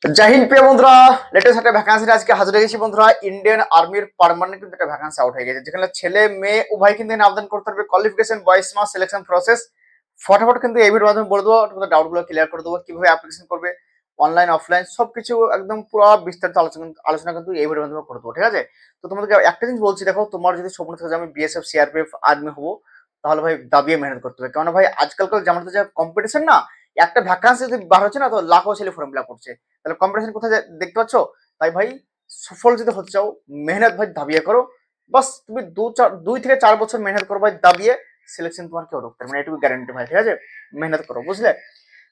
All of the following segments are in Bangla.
জয় হিন্দ প্রিয় বন্ধুরা, লেটেস্ট একটা ভ্যাকান্সি আজকে হাজির হয়ে গেছি বন্ধুরা। ইন্ডিয়ান আর্মির পার্মানেন্ট কিন্তু একটা ভ্যাকান্সি আউট হয়ে গেছে, যেখানে ছেলে মেয়ে উভয় কিন্তু এখানে আবেদন করতে পারবে। কোয়ালিফিকেশন, বয়স, মাস, সিলেকশন প্রসেস ফটাফট কিন্তু এই ভিডিওর মাধ্যমে বলে দেবো। তোমাদের ডাউট গুলো ক্লিয়ার করে দেবো, কিভাবে অ্যাপ্লিকেশন করবে, অনলাইন অফলাইন সবকিছু একদম পুরো বিস্তারিত আলোচনা কিন্তু এই ভিডিওর মাধ্যমে করে দেবো, ঠিক আছে? তো তোমাদেরকে একটা জিনিস বলছি, দেখো, তোমার যদি স্বপ্ন থাকে যে আমি বিএসএফ সিআরপিএফ আর্মি হবো, তাহলে ভাই দাবিয়ে মেহনত করতে হবে। কেননা ভাই আজকালকার জামানাতে যে কম্পিটিশন না, একটা ভ্যাকান্সি যদি বার হচ্ছে না, তো লাখো ছেলে ফর্ম ফিল আপ করছে। তাহলে কম্পিটিশন কোথায় দেখতে পাচ্ছ? তাই ভাই সফল যদি হতে চাও, মেহনত ভাই দাবিয়ে করো। বাস তুমি 2 থেকে 4 বছর মেহনত করো ভাই, দাবিয়ে সিলেকশন তোমার কেউ রুখতে, মানে এটুকু গ্যারান্টি ভাই, ঠিক আছে? মেহনত করো, বুঝলে?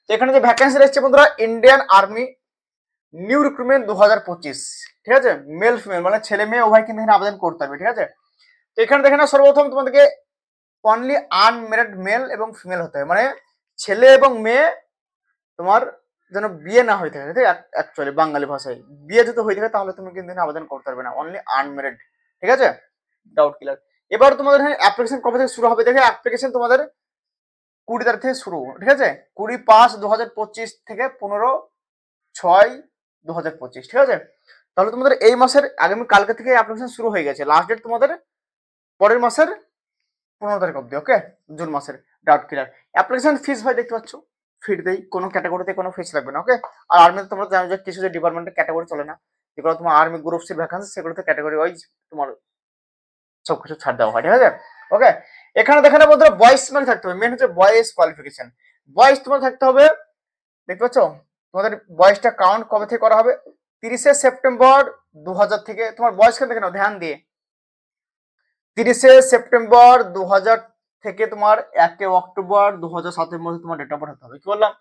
তো এখানে যে ভ্যাকেন্সি রয়েছে বন্ধুরা, ইন্ডিয়ান আর্মি নিউ রিক্রুটমেন্ট 2025, ঠিক আছে? মেল ফিমেল মানে ছেলে মেয়ে উভয় কিন্তু এখানে আবেদন করতে হবে, ঠিক আছে? তো এখানে দেখে না, সর্বপ্রথম তোমাদেরকে অনলি আনম্যারিড মেল এবং ফিমেল হতে হবে, মানে ছেলে এবং মেয়ে তোমার যেন বিয়ে না হয়ে থাকে। অ্যাকচুয়ালি বাঙালি ভাষায় বিয়ে যদি হয়ে থাকে তাহলে তুমি কিন্তু আবেদন করতে পারবে না, অনলি আনম্যারিড, ঠিক আছে? Doubt clear. এবার তোমাদের এখানে অ্যাপ্লিকেশন কবে থেকে শুরু হবে? দেখে অ্যাপ্লিকেশন তোমাদের 20 তারিখ থেকে শুরু, ঠিক আছে? 20/5/2025 থেকে 15/6/2025, ঠিক আছে? তাহলে তোমাদের এই মাসের আগামী কালকে থেকে অ্যাপ্লিকেশন শুরু হয়ে গেছে। লাস্ট ডেট তোমাদের পরের মাসের 15 তারিখ অব্দি, ওকে? জুন মাসের। Doubt clear. অ্যাপ্লিকেশন ফিস ভাই দেখতে পাচ্ছ, ফ্রি দেই, কোনো ক্যাটাগরিতে কোনো ফিস লাগবে না, ওকে? আর আর্মিতে তোমরা জানো যে কিছু যে ডিপার্টমেন্টের ক্যাটাগরি চলে না, যেগুলো তোমার আর্মি গ্রুপ সি ভ্যাকান্সি, সেগুলোতে ক্যাটাগরি ওয়াইজ তোমার সবকিছু ছাড় দেওয়া হয়, ঠিক আছে? ওকে, এখানে দেখে না বন্ধুরা, বয়েস মানে থাকতে হবে, মেন হচ্ছে বয়েস কোয়ালিফিকেশন। বয়েস তোমার থাকতে হবে, দেখতে পাচ্ছ? তোমাদের বয়সটা কাউন্ট কবে থেকে করা হবে? 30শে সেপ্টেম্বর 2000 থেকে। তোমার বয়সকে দেখে নাও ধ্যান দিয়ে। 30শে সেপ্টেম্বর 2000 থেকে তোমার 1 অক্টোবর 2007-এর মধ্যে তোমার ডেট অফ বার্থ হতে হবে। কি বললাম?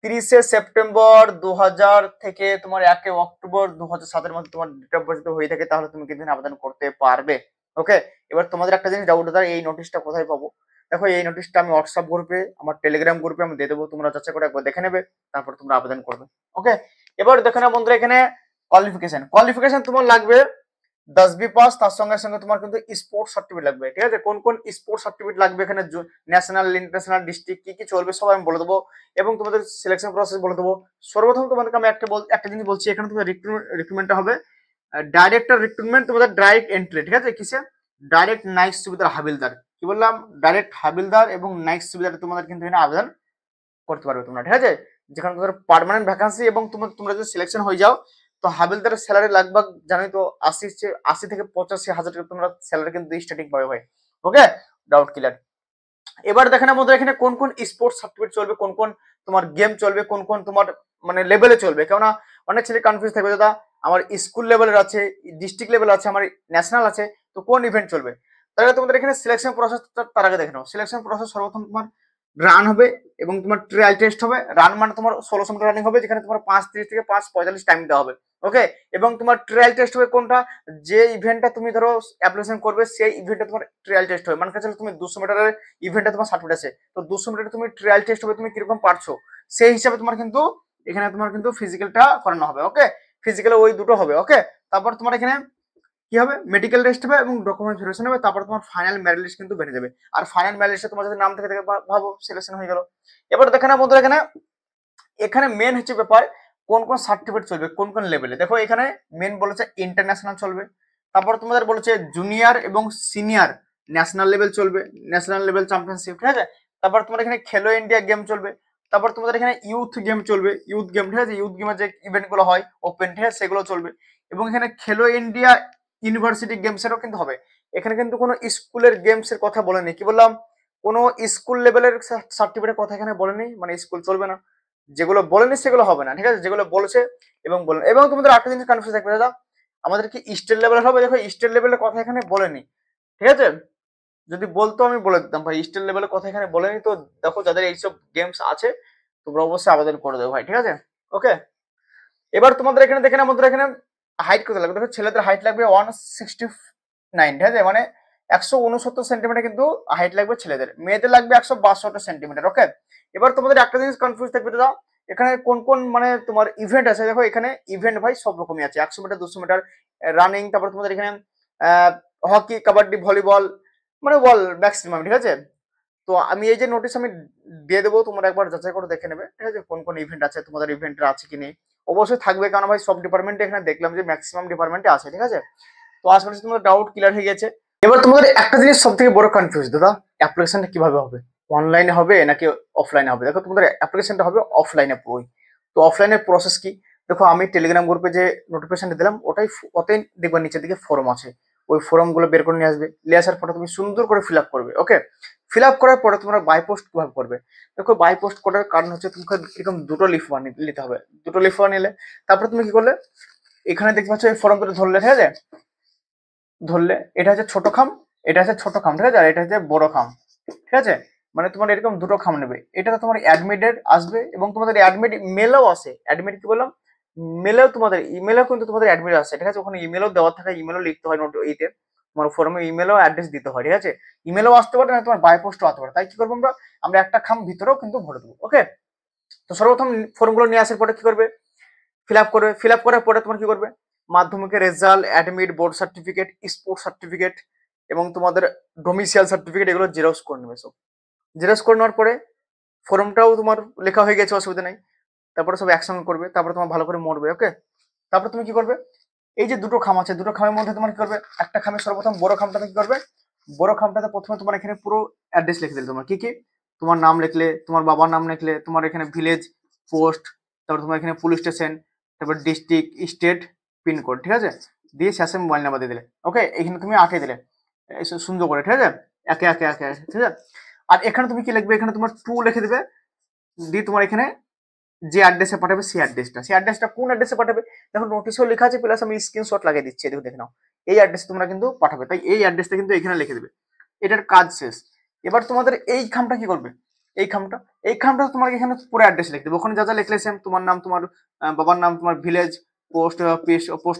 30শে সেপ্টেম্বর 2000 থেকে তোমার 1 অক্টোবর 2007-এর মধ্যে তোমার ডেট অফ বার্থ হয়ে থাকে, তাহলে তুমি কিন্তু আবেদন করতে পারবে, ওকে? এবার তোমাদের একটা জিনিস ডাউট হতে, এই নোটিশটা কোথায় পাবো? দেখো, এই নোটিশটা আমি হোয়াটসঅ্যাপ গ্রুপে, আমার টেলিগ্রাম গ্রুপে আমি দিয়ে দেবো, তোমরা যাচাই করে একবার দেখে নেবে, তারপর তোমরা আবেদন করবে, ওকে? এবার দেখে না বন্ধুরা, এখানে কোয়ালিফিকেশন তোমার লাগবে 10 বি পাস, তার সঙ্গে সঙ্গে তোমার কিন্তু স্পোর্টস সার্টিফিকেট লাগবে, ঠিক আছে? কোন কোন স্পোর্টস সার্টিফিকেট লাগবে, এখানে ন্যাশনাল, ইন্টারন্যাশনাল, ডিস্ট্রিক্ট কি কি চলবে সব আমি বলে দেবো, এবং তোমাদের সিলেকশন প্রসেস বলে দেবো। সর্বপ্রথম তোমাদেরকে আমি একটা জিনিস বলছি, এখানে তোমাদের রিক্রুটমেন্টটা হবে ডাইরেক্টর রিক্রুটমেন্ট, তোমাদের ডাইরেক্ট এন্ট্রি, ঠিক আছে? কিসে? ডাইরেক্ট নাইট সুবিধার হাবিলদার। কি বললাম? ডাইরেক্ট হাবিলদার এবং নাইট সুবিধার তোমাদের কিন্তু এখানে আবেদন করতে পারবে তোমরা, ঠিক আছে? যেখানে তোমাদের পার্মানেন্ট ভ্যাকান্সি, এবং তোমরা যদি সিলেকশন হয়ে যাও, তো হাবিলদারের স্যালারি লাগবে জানোই তো, 80 থেকে 85 হাজার টাকা তোমরা স্যালারি কিন্তু স্টার্টিং পাবে ভাই, ওকে? Doubt clear. এবার দেখেন আমাদের এখানে কোন কোন স্পোর্টস সার্টিফিকেট চলবে, কোন কোন তোমার গেম চলবে, কোন কোন তোমার মানে লেভেলে চলবে। কেননা অনেক ছেলে কনফিউজ থাকবে, দাদা আমার স্কুল লেভেলের আছে, ডিস্ট্রিক্ট লেভেল আছে, আমার ন্যাশনাল আছে, তো কোন ইভেন্ট চলবে? তাহলে তোমাদের এখানে সিলেকশন প্রসেস, তার আগে দেখে নাও। সিলেকশন প্রসেস সর্বপ্রথম তোমার রান হবে, এবং তোমার ট্রায়াল টেস্ট হবে। রান মানে তোমার 1600 মিটার রানিং হবে, যেখানে তোমার 5:30 থেকে 5:45 টাইম দেওয়া হবে, ওকে? এবং তোমার ট্রায়াল টেস্ট হবে কোনটা? যে ইভেন্টটা তুমি ধরো অ্যাপ্লিকেশন করবে, সেই ইভেন্টে তোমার ট্রায়াল টেস্ট হবে। মানে কাছে তুমি 200 মিটারের ইভেন্টে তোমার সার্টিফিকেট আছে, তো 200 মিটারে তুমি ট্রায়াল টেস্ট হবে, তুমি কিরকম পারছো সেই হিসাবে তোমার কিন্তু এখানে তোমার কিন্তু ফিজিক্যালটা করানো হবে, ওকে? ফিজিক্যাল ওই দুটো হবে, ওকে? তারপর তোমার এখানে কি হবে? মেডিকেল টেস্ট হবে এবং ডকুমেন্ট ভেরিফিকেশন হবে, তারপর তোমার ফাইনাল মেরিট লিস্ট কিন্তু বেরিয়ে যাবে। আর ফাইনাল মেরিট লিস্টে তোমার যদি নাম থেকে থাকে, ভাবো সিলেকশন হয়ে গেল। এবার দেখে না বন্ধুরা, এখানে এখানে মেন হচ্ছে ব্যাপার, কোন কোন সার্টিফিকেট চলবে কোন কোন লেভেলে। দেখো, এখানে মেন বলেছে ইন্টারন্যাশনাল চলবে, তারপর তোমাদের বলেছে জুনিয়র এবং সিনিয়র ন্যাশনাল লেভেল চলবে, ন্যাশনাল লেভেল চ্যাম্পিয়নশিপ, ঠিক আছে? তারপর তোমার এখানে খেলো ইন্ডিয়া গেম চলবে, তারপর তোমাদের এখানে ইউথ গেম চলবে, ইউথ গেম, ঠিক আছে? ইউথ গেমের যে ইভেন্ট গুলো হয় ওপেন, ঠিক আছে, সেগুলো চলবে। এবং এখানে খেলো ইন্ডিয়া ইউনিভার্সিটি গেমসেরও কিন্তু হবে। এখানে কিন্তু কোনো স্কুলের গেমসের কথা বলেনি। কি বললাম? কোনো স্কুল লেভেলের সার্টিফিকেটের কথা এখানে বলেনি, মানে স্কুল চলবে না। যেগুলো বলেনি সেগুলো হবে না, ঠিক আছে? যেগুলো বলেছে এবং বলেন। এবং তোমাদের একটা জিনিস কনফিউজ থাকবে, দাদা আমাদের কি স্টেট লেভেলের হবে? দেখো, স্টেট লেভেলের কথা এখানে বলেনি, ঠিক আছে? যদি বলতো আমি বলে দিতাম ভাই, স্টেট লেভেলের কথা এখানে বলেনি। তো দেখো, যাদের এইসব গেমস আছে তোমরা অবশ্যই আবেদন করে দেবো ভাই, ঠিক আছে? ওকে, এবার তোমাদের এখানে দেখে না বন্ধুরা, এখানে হাইট কত লাগবে? দেখো, ছেলেদের হাইট লাগবে 169, ঠিক আছে? মানে 169 সেন্টিমিটার কিন্তু হাইট লাগবে ছেলেদের, মেয়েদের লাগবে 162 সেন্টিমিটার, ওকে? এবার তোমাদের একটা জিনিস কনফিউজ থাকবে, দাদা এখানে কোন কোন মানে তোমার ইভেন্ট আছে। দেখো, এখানে ইভেন্ট ভাই সব রকমই আছে, 100 মিটার, 200 মিটার রানিং, তারপর তোমাদের এখানে হকি, কাবাডি, ভলিবল, মানে বল ম্যাক্সিমাম, ঠিক আছে? তো আমি এই যে নোটিশ আমি দিয়ে দেবো, তোমরা একবার যাচাই করে দেখে নেবে, ঠিক আছে? কোন কোন ইভেন্ট আছে, তোমাদের ইভেন্টের আছে কি নেই। অবশ্যই থাকবে, কারণ ভাই সব ডিপার্টমেন্টে এখানে দেখলাম যে ম্যাক্সিমাম ডিপার্টমেন্টে আছে, ঠিক আছে। তো আশা করছি তোমাদের ডাউট ক্লিয়ার হয়ে গেছে। এবার তোমাদের একটা জিনিস সব থেকে বড় কনফিউজ, দাদা অ্যাপ্লিকেশনটা কিভাবে হবে, অনলাইনে হবে নাকি অফলাইনে হবে? দেখো তোমাদের অ্যাপ্লিকেশনটা হবে অফলাইনে পুরোই। তো অফলাইনের প্রসেস কি, দেখো আমি টেলিগ্রাম গ্রুপে যে নোটিফিকেশনটা দিলাম ওতেই দেখবা নিচের দিকে ফর্ম আছে, ওই ফর্ম গুলো বের করে নিয়ে আসবে, নিয়ে আসার পরে তুমি সুন্দর করে ফিল আপ করবে। ওকে, ফিল আপ করার পরে তোমরা বাই পোস্ট কিভাবে করবে, দেখো বাই পোস্ট করার কারণ হচ্ছে তোমাকে এরকম দুটো লিফ নিতে হবে। দুটো লিফ নিলে তারপরে তুমি কি করলে, এখানে দেখতে পাচ্ছ এই ফর্ম দুটো ধরলে, ঠিক আছে, ধরলে এটা হচ্ছে ছোট খাম, এটা হচ্ছে ছোট খাম, ঠিক আছে, আর এটা হচ্ছে বড় খাম, ঠিক আছে। মানে তোমার এরকম দুটো খাম নেবে, এটাতে তোমার অ্যাডমিটেড আসবে এবং তোমাদের অ্যাডমিট মেলও আসে। অ্যাডমিট কি বললাম, মেলেও তোমাদের ইমেলও কিন্তু তোমাদের অ্যাডমিট আসে, ঠিক আছে। ওখানে ইমেলও দেওয়া থাকে, ইমেলও লিখতে হয় নোট এইতে, তোমার ফর্মে ইমেলও অ্যাড্রেস দিতে হয়, ঠিক আছে। ইমেলও আসতে পারে না, তোমার বাই পোস্টও আসতে পারে। তাই কি করবো আমরা, আমরা একটা খাম ভিতরেও কিন্তু ভরে দেবো। ওকে, তো সর্বপ্রথম ফর্মগুলো নিয়ে আসার পরে কি করবে, ফিল আপ করবে। ফিল আপ করার পরে তোমার কি করবে, মাধ্যমিকের result, admit, board certificate, sports certificate এবং তোমাদের ডোমিসিয়াল সার্টিফিকেট, এগুলো জেরক্স করে নেবে সব। জেরক্স করে নেওয়ার পরে ফর্মটাও তোমার লেখা হয়ে গেছে, অসুবিধা নেই। তারপরে সব একসঙ্গে করবে, তারপরে তোমার ভালো করে মরবে। ওকে, তারপরে তুমি কি করবে, এই যে দুটো খাম আছে, দুটো খামের মধ্যে তোমার কি করবে, একটা খামে সর্বপ্রথম বড় খামটাতে কি করবে, বড় খামটাতে প্রথমে তোমার এখানে পুরো অ্যাড্রেস লিখে দিলে, তোমার কি কি, তোমার নাম লিখলে, তোমার বাবার নাম লিখলে, তোমার এখানে ভিলেজ, পোস্ট, তারপর তোমার এখানে পুলিশ স্টেশন, তারপর ডিস্ট্রিক্ট, স্টেট, পিনকোড, ঠিক আছে, দিয়ে শেষে মোবাইল নাম্বার দিয়ে দিলে। ওকে, এখানে তুমি আটে দিলে সুন্দর করে, ঠিক আছে, একে একে একে একে, ঠিক আছে। আর এখানে তুমি কি লিখবে, এখানে তোমার টু লিখে দিবে, দিয়ে তোমার এখানে যে অ্যাড্রেসে পাঠাবে সেই অ্যাড্রেসটা কোন অ্যাড্রেসে পাঠাবে, দেখো নোটিশও লেখা আছে, প্লাস আমি স্ক্রিনশট লাগিয়ে দিচ্ছি, দেখো দেখে নাও। এই অ্যাড্রেসে তোমরা কিন্তু পাঠাবে, তাই এই অ্যাড্রেসটা কিন্তু এখানে লিখে দেবে। এটার কাজ শেষ। এবার তোমাদের এই খামটা কি করবে, এই খামটা তোমার এখানে পুরো অ্যাড্রেস লিখে দেবে। ওখানে যা যা লিখলে সেম, তোমার নাম, তোমার বাবার নাম, তোমার village, post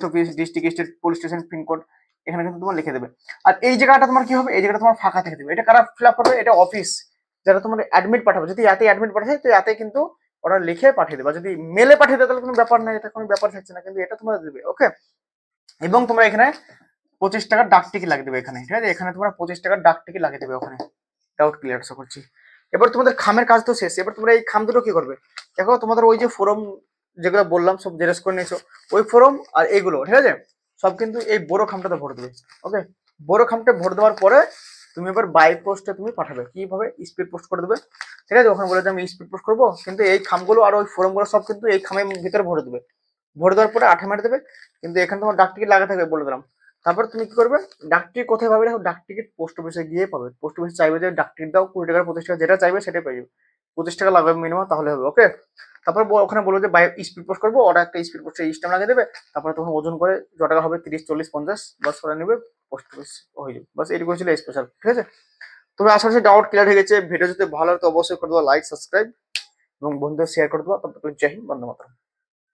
office, district, state, police station, pincode, এখানে কিন্তু তোমার লিখে দেবে। আর এই জায়গাটা তোমার কি হবে, এই জায়গাটা তোমার ফাঁকা থেকে দেবে। এটা কারা ফিল আপ করবে, এটা অফিস যারা তোমার অ্যাডমিট পাঠাবে, যদি এতে অ্যাডমিট পাঠায় তো এতে কিন্তু ওরা লিখে পাঠিয়ে দেবে। যদি মেলে পাঠিয়ে দেয় তাহলে কোনো ব্যাপার নাই, এটা কোনো ব্যাপার থাকছে না, কিন্তু এটা তোমরা দেবে। ওকে, এবং তোমরা এখানে 25 টাকার ডাক টিকিট লাগিয়ে দেবে এখানে, ঠিক আছে, এখানে তোমরা 25 টাকার ডাক টিকিট লাগিয়ে দেবে ওখানে। ডাউট ক্লিয়ার আশা করছি। এবার তোমাদের খামের কাজ তো শেষ, এবার তোমরা এই খাম দুটো কি করবে, দেখো তোমাদের ওই যে ফর্ম যেগুলো বললাম সব জেরক্স করে নিয়েছো, ওই ফর্ম আর এইগুলো, ঠিক আছে, সব কিন্তু এই বড় খামটাতে ভরে দেবে। ওকে, বড় খামটা ভরে দেওয়ার পরে তুমি এবার বাই পোস্টে তুমি পাঠাবে, কিভাবে, স্পিড পোস্ট করে দেবে, ঠিক আছে। ওখানে বলে যে আমি স্পিড পোস্ট করবো, কিন্তু এই খামগুলো আর ওই ফর্মগুলো সব কিন্তু এই খামের ভিতরে ভরে দেবে। ভরে দেওয়ার পরে আঠা মেরে দেবে, কিন্তু এখানে তোমার ডাক টিকিট লাগা থাকবে বলে দিলাম। তারপর তুমি কি করবে, ডাক টিকিট কোথায় পাবে, দেখো ডাক টিকিট পোস্ট অফিসে গিয়ে পাবে। পোস্ট অফিসে চাইবে যে ডাক টিকিট দাও 20 টাকার, 25 টাকা, যেটা চাইবে সেটাই পেয়ে যাবে। 25 টাকা লাগবে মিনিমাম, তাহলে হবে। ওকে, তারপর ওখানে বলবো যে বাই স্পিড পোস্ট করবো, ওরা একটা স্পিড পোস্টে স্ট্যাম্প লাগিয়ে দেবে। তারপরে তখন ওজন করে যত টাকা হবে 30, 40, 50 বাস করে নেবে, পোস্ট অফিস হয়ে যাবে। বাস এটুকু ছিল স্পেশাল, ঠিক আছে। তবে আশা করছি ডাউট ক্লিয়ার হয়ে গেছে। ভিডিও যদি ভালো লাগে তো অবশ্যই করে দেবো লাইক, সাবস্ক্রাইব এবং বন্ধুদের শেয়ার করে দেবো। তবে জয় হিন্দ, বন্দে মাতরম।